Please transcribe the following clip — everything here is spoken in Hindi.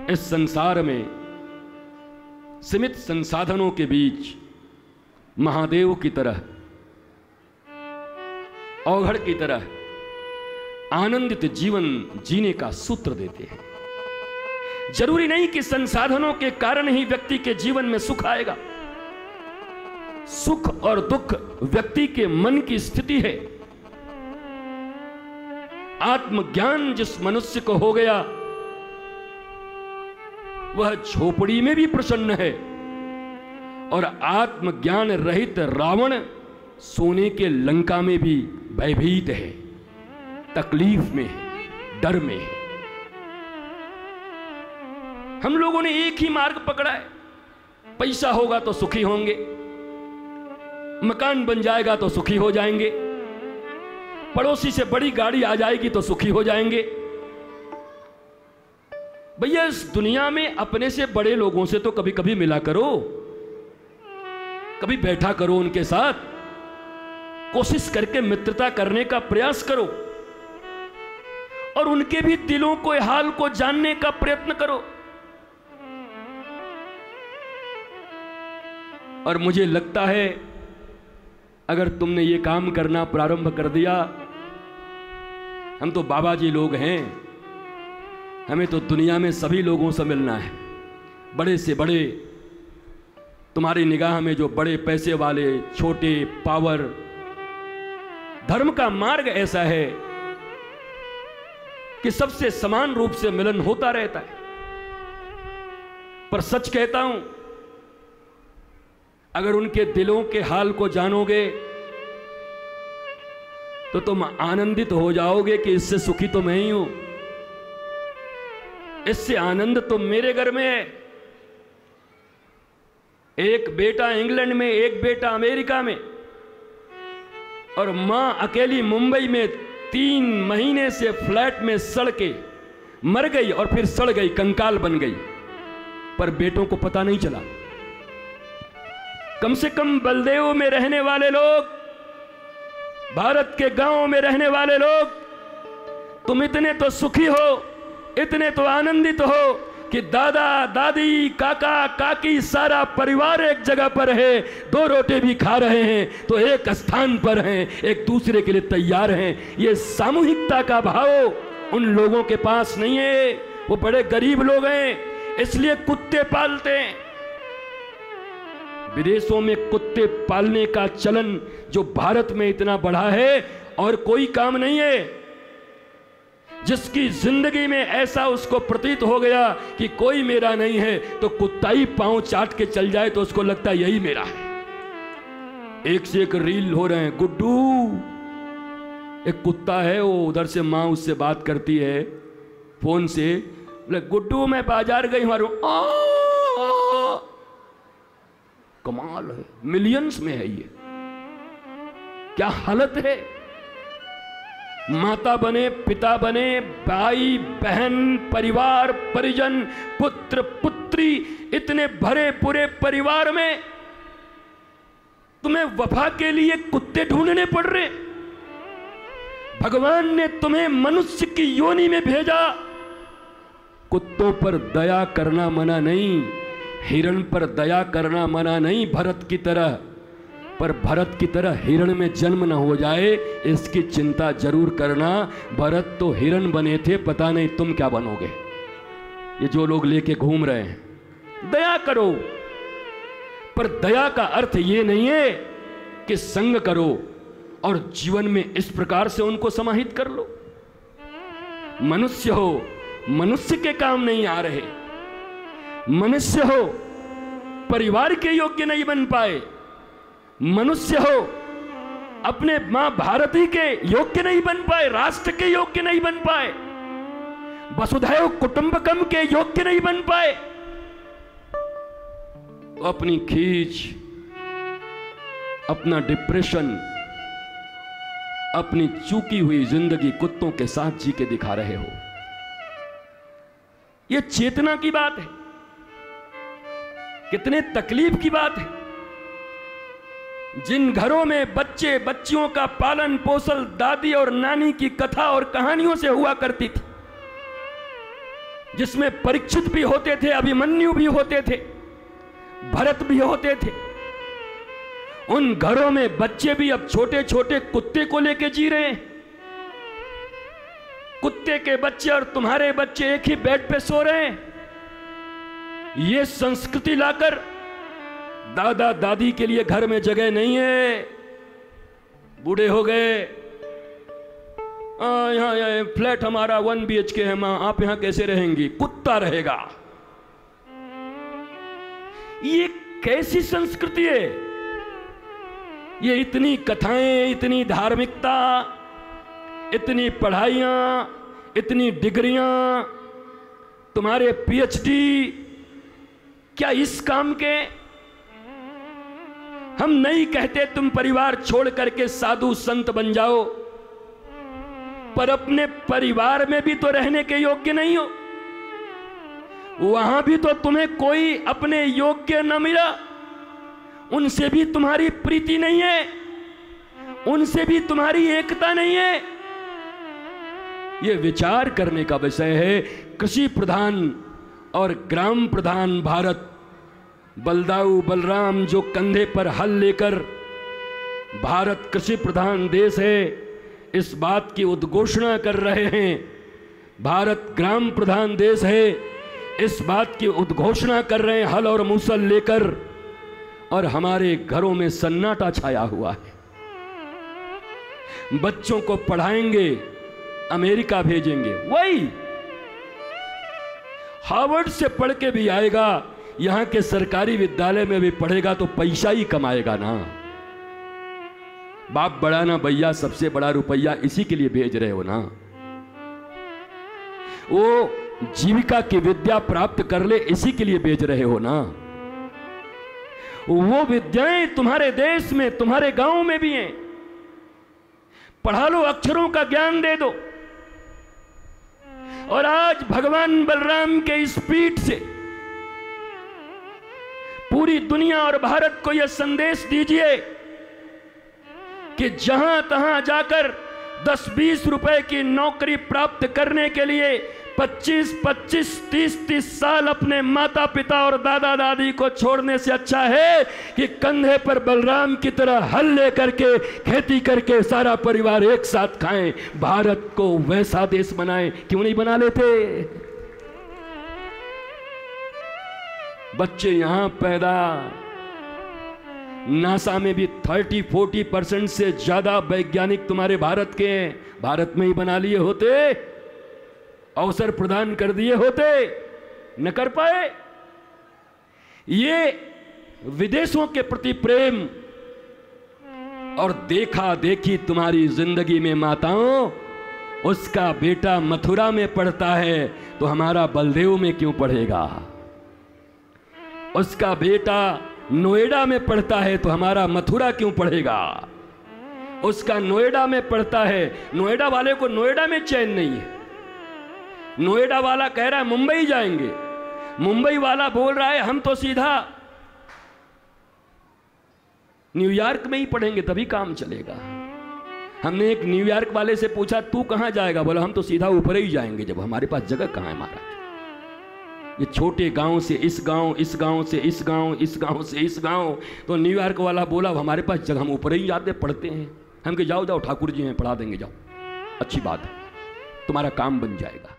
इस संसार में सीमित संसाधनों के बीच महादेव की तरह, औघड़ की तरह आनंदित जीवन जीने का सूत्र देते हैं। जरूरी नहीं कि संसाधनों के कारण ही व्यक्ति के जीवन में सुख आएगा। सुख और दुख व्यक्ति के मन की स्थिति है। आत्मज्ञान जिस मनुष्य को हो गया वह झोपड़ी में भी प्रसन्न है, और आत्मज्ञान रहित रावण सोने के लंका में भी भयभीत है, तकलीफ में है, डर में है। हम लोगों ने एक ही मार्ग पकड़ा है। पैसा होगा तो सुखी होंगे, मकान बन जाएगा तो सुखी हो जाएंगे, पड़ोसी से बड़ी गाड़ी आ जाएगी तो सुखी हो जाएंगे। भैया इस दुनिया में अपने से बड़े लोगों से तो कभी कभी मिला करो, कभी बैठा करो उनके साथ, कोशिश करके मित्रता करने का प्रयास करो और उनके भी दिलों को, हाल को जानने का प्रयत्न करो। और मुझे लगता है अगर तुमने ये काम करना प्रारंभ कर दिया, हम तो बाबा जी लोग हैं, हमें तो दुनिया में सभी लोगों से मिलना है, बड़े से बड़े। तुम्हारी निगाह में जो बड़े पैसे वाले, छोटे, पावर, धर्म का मार्ग ऐसा है कि सबसे समान रूप से मिलन होता रहता है। पर सच कहता हूं, अगर उनके दिलों के हाल को जानोगे तो तुम आनंदित हो जाओगे कि इससे सुखी तो मैं ही हूं, इससे आनंद तो मेरे घर में है। एक बेटा इंग्लैंड में, एक बेटा अमेरिका में, और मां अकेली मुंबई में 3 महीने से फ्लैट में सड़ के मर गई और फिर सड़ गई, कंकाल बन गई, पर बेटों को पता नहीं चला। कम से कम बलदेव में रहने वाले लोग, भारत के गांवों में रहने वाले लोग, तुम इतने तो सुखी हो, इतने तो आनंदित हो कि दादा दादी, काका काकी, सारा परिवार एक जगह पर है, 2 रोटी भी खा रहे हैं तो एक स्थान पर हैं, एक दूसरे के लिए तैयार हैं। ये सामूहिकता का भाव उन लोगों के पास नहीं है। वो बड़े गरीब लोग हैं, इसलिए कुत्ते पालते हैं। विदेशों में कुत्ते पालने का चलन जो भारत में इतना बढ़ा है, और कोई काम नहीं है। जिसकी जिंदगी में ऐसा उसको प्रतीत हो गया कि कोई मेरा नहीं है, तो कुत्ता ही पांव चाट के चल जाए तो उसको लगता है यही मेरा है। एक से एक रील हो रहे हैं। गुड्डू, एक कुत्ता है, वो उधर से माँ उससे बात करती है फोन से, गुड्डू मैं बाजार गई हूं, कमाल है, मिलियंस में है ये। क्या हालत है। माता बने, पिता बने, भाई बहन, परिवार परिजन, पुत्र पुत्री, इतने भरे पूरे परिवार में तुम्हें वफा के लिए कुत्ते ढूंढने पड़ रहे। भगवान ने तुम्हें मनुष्य की योनि में भेजा। कुत्तों पर दया करना मना नहीं, हिरण पर दया करना मना नहीं भरत की तरह, पर भरत की तरह हिरण में जन्म न हो जाए इसकी चिंता जरूर करना। भरत तो हिरण बने थे, पता नहीं तुम क्या बनोगे। ये जो लोग लेके घूम रहे हैं, दया करो, पर दया का अर्थ ये नहीं है कि संग करो और जीवन में इस प्रकार से उनको समाहित कर लो। मनुष्य हो, मनुष्य के काम नहीं आ रहे, मनुष्य हो परिवार के योग्य नहीं बन पाए, मनुष्य हो अपने मां भारती के योग्य नहीं बन पाए, राष्ट्र के योग्य नहीं बन पाए, वसुधैव कुटुंबकम के योग्य नहीं बन पाए, अपनी खींच, अपना डिप्रेशन, अपनी चूकी हुई जिंदगी कुत्तों के साथ जी के दिखा रहे हो। यह चेतना की बात है, कितने तकलीफ की बात है। जिन घरों में बच्चे बच्चियों का पालन पोषण दादी और नानी की कथा और कहानियों से हुआ करती थी, जिसमें परीक्षित भी होते थे, अभिमन्यु भी होते थे, भरत भी होते थे। उन घरों में बच्चे भी अब छोटे छोटे कुत्ते को लेके जी रहे हैं। कुत्ते के बच्चे और तुम्हारे बच्चे एक ही बेड पे सो रहे हैं। ये संस्कृति लाकर दादा दादी के लिए घर में जगह नहीं है, बूढ़े हो गए, यहाँ फ्लैट हमारा 1 BHK है, मां आप यहां कैसे रहेंगी, कुत्ता रहेगा। ये कैसी संस्कृति है? ये इतनी कथाएं, इतनी धार्मिकता, इतनी पढ़ाइयां, इतनी डिग्रियां, तुम्हारे PhD, क्या इस काम के? हम नहीं कहते तुम परिवार छोड़ करके साधु संत बन जाओ, पर अपने परिवार में भी तो रहने के योग्य नहीं हो। वहां भी तो तुम्हें कोई अपने योग्य न मिला, उनसे भी तुम्हारी प्रीति नहीं है, उनसे भी तुम्हारी एकता नहीं है। यह विचार करने का विषय है। कृषि प्रधान और ग्राम प्रधान भारत, बलदाऊ बलराम जो कंधे पर हल लेकर भारत कृषि प्रधान देश है, इस बात की उद्घोषणा कर रहे हैं। भारत ग्राम प्रधान देश है, इस बात की उद्घोषणा कर रहे हैं हल और मूसल लेकर, और हमारे घरों में सन्नाटा छाया हुआ है। बच्चों को पढ़ाएंगे, अमेरिका भेजेंगे, वही हार्वर्ड से पढ़ के भी आएगा, यहां के सरकारी विद्यालय में भी पढ़ेगा तो पैसा ही कमाएगा ना। बाप बड़ा ना भैया, सबसे बड़ा रुपया, इसी के लिए भेज रहे हो ना। वो जीविका की विद्या प्राप्त कर ले, इसी के लिए भेज रहे हो ना। वो विद्याएं तुम्हारे देश में, तुम्हारे गांव में भी हैं। पढ़ा लो, अक्षरों का ज्ञान दे दो। और आज भगवान बलराम के इस पीठ से पूरी दुनिया और भारत को यह संदेश दीजिए कि जहां तहां जाकर 10-20 रुपए की नौकरी प्राप्त करने के लिए 25, 30 साल अपने माता पिता और दादा दादी को छोड़ने से अच्छा है कि कंधे पर बलराम की तरह हल लेकर के खेती करके सारा परिवार एक साथ खाएं, भारत को वैसा देश बनाएं। क्यों नहीं बना लेते? बच्चे यहां पैदा, नासा में भी 30-40% से ज्यादा वैज्ञानिक तुम्हारे भारत के हैं। भारत में ही बना लिए होते, अवसर प्रदान कर दिए होते, न कर पाए। ये विदेशों के प्रति प्रेम और देखा देखी तुम्हारी जिंदगी में माताओं, उसका बेटा मथुरा में पढ़ता है तो हमारा बलदेव में क्यों पढ़ेगा? उसका बेटा नोएडा में पढ़ता है तो हमारा मथुरा क्यों पढ़ेगा? उसका नोएडा में पढ़ता है, नोएडा वाले को नोएडा में चैन नहीं है। नोएडा वाला कह रहा है मुंबई जाएंगे, मुंबई वाला बोल रहा है हम तो सीधा न्यूयॉर्क में ही पढ़ेंगे तभी काम चलेगा। हमने एक न्यूयॉर्क वाले से पूछा तू कहां जाएगा? बोला हम तो सीधा ऊपर ही जाएंगे, जब हमारे पास जगह कहां है महाराज। ये छोटे गांव से इस गांव, इस गांव से इस गांव, इस गांव से इस गांव, तो न्यूयॉर्क वाला बोला हमारे पास जगह, हम ऊपर ही जाते पढ़ते हैं। हम कहे जाओ जाओ ठाकुर जी हैं पढ़ा देंगे, जाओ, अच्छी बात है, तुम्हारा काम बन जाएगा।